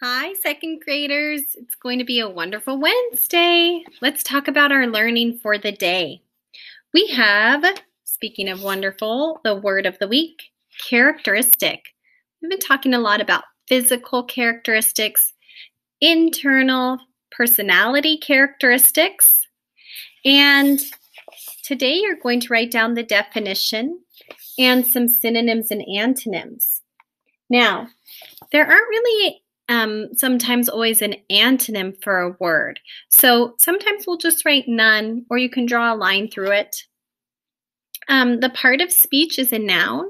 Hi, second graders. It's going to be a wonderful Wednesday. Let's talk about our learning for the day. We have, speaking of wonderful, the word of the week, characteristic. We've been talking a lot about physical characteristics, internal personality characteristics, and today you're going to write down the definition and some synonyms and antonyms. Now, there aren't really sometimes always an antonym for a word. So sometimes we'll just write none, or you can draw a line through it. The part of speech is a noun.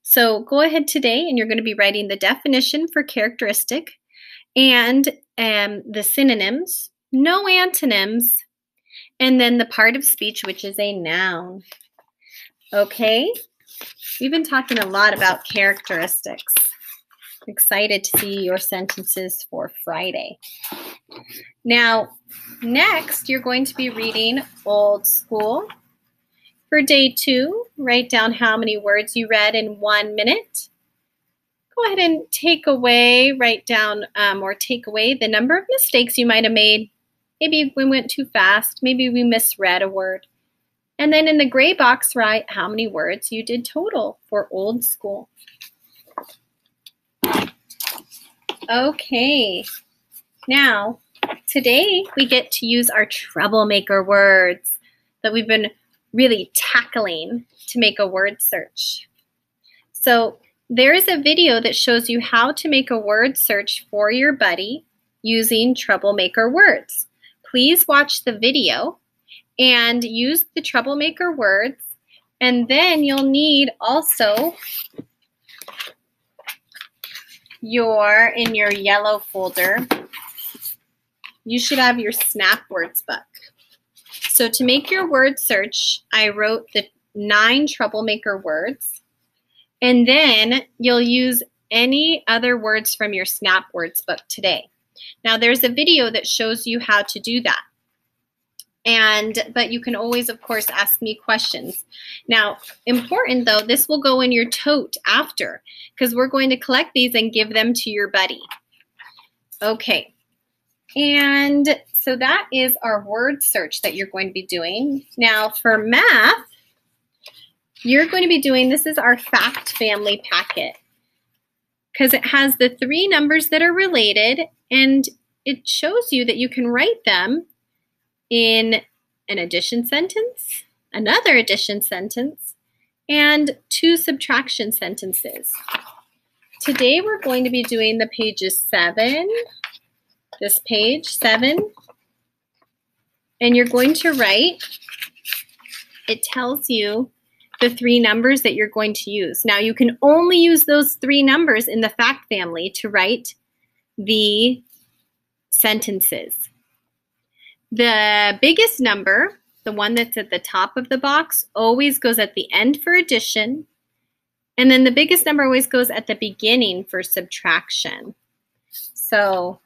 So go ahead today and you're going to be writing the definition for characteristic and the synonyms, no antonyms, and then the part of speech, which is a noun. Okay, we've been talking a lot about characteristics. Excited to see your sentences for Friday. Now, next, you're going to be reading Old School. For day 2, write down how many words you read in 1 minute. Go ahead and write down or take away the number of mistakes you might have made. Maybe we went too fast. Maybe we misread a word. And then in the gray box, write how many words you did total for Old School. Okay, now today we get to use our troublemaker words that we've been really tackling to make a word search. So there is a video that shows you how to make a word search for your buddy using troublemaker words. Please watch the video and use the troublemaker words, and then you'll need also in your yellow folder, you should have your Snap Words book. So to make your word search, I wrote the 9 troublemaker words, and then you'll use any other words from your Snap Words book today. Now there's a video that shows you how to do that. But you can always, of course, ask me questions. Now, important though, this will go in your tote after, because we're going to collect these and give them to your buddy. Okay, and so that is our word search that you're going to be doing. Now for math, you're going to be doing, this is our fact family packet, because it has the 3 numbers that are related, and it shows you that you can write them in an addition sentence, another addition sentence, and 2 subtraction sentences. Today we're going to be doing the pages 7, this page 7, and you're going to write, it tells you the 3 numbers that you're going to use. Now you can only use those 3 numbers in the fact family to write the sentences. The biggest number, the one that's at the top of the box, always goes at the end for addition, and then the biggest number always goes at the beginning for subtraction. So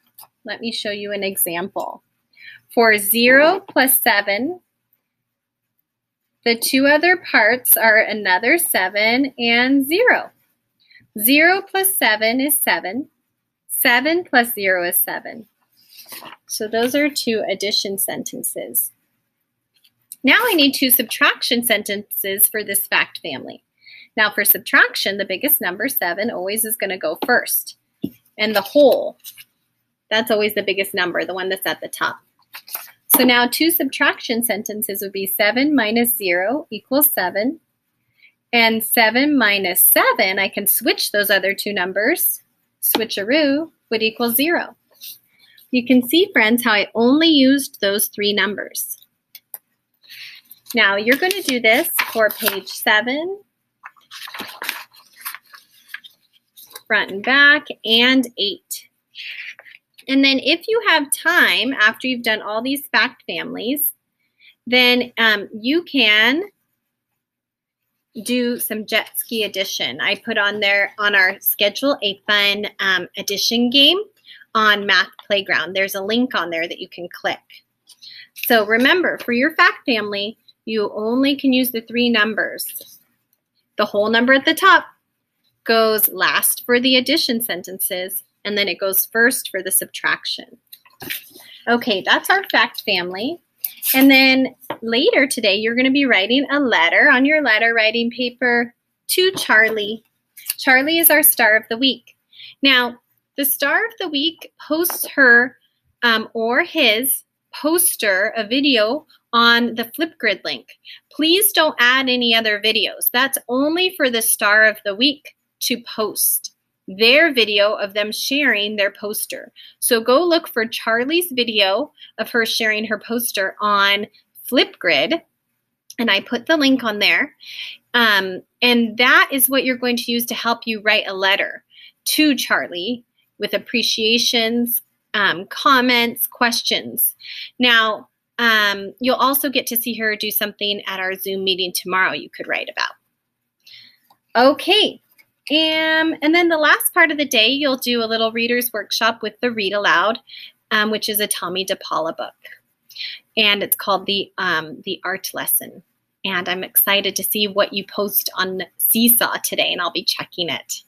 let me show you an example. For 0 plus 7, the 2 other parts are another 7 and 0. 0 plus 7 is 7. 7 plus 0 is 7. So those are 2 addition sentences. Now I need 2 subtraction sentences for this fact family. Now for subtraction, the biggest number, 7, always is going to go first. And the whole, that's always the biggest number, the one that's at the top. So now 2 subtraction sentences would be 7 minus 0 equals 7. And 7 minus 7, I can switch those other 2 numbers, switcheroo, would equal 0. You can see, friends, how I only used those 3 numbers. Now you're going to do this for page 7, front and back, and 8. And then if you have time after you've done all these fact families, then you can do some jet ski addition. I put on there on our schedule a fun addition game on Math Playground. There's a link on there that you can click. So remember, for your fact family, you only can use the 3 numbers. The whole number at the top goes last for the addition sentences, and then it goes first for the subtraction. Okay, that's our fact family. And then later today, you're going to be writing a letter on your letter writing paper to Charlie. Charlie is our star of the week. Now, the star of the week posts her or his poster, a video on the Flipgrid link. Please don't add any other videos. That's only for the star of the week to post their video of them sharing their poster. So go look for Charlie's video of her sharing her poster on Flipgrid, and I put the link on there. And that is what you're going to use to help you write a letter to Charlie with appreciations, comments, questions. Now, you'll also get to see her do something at our Zoom meeting tomorrow you could write about. Okay. And then the last part of the day, you'll do a little reader's workshop with the Read Aloud, which is a Tomie dePaula book. And it's called the Art Lesson. And I'm excited to see what you post on Seesaw today, and I'll be checking it.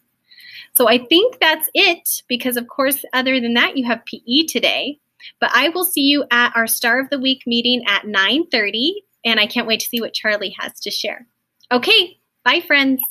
So I think that's it, because of course, other than that, you have PE today. But I will see you at our Star of the Week meeting at 9:30, and I can't wait to see what Charlie has to share. Okay, bye friends.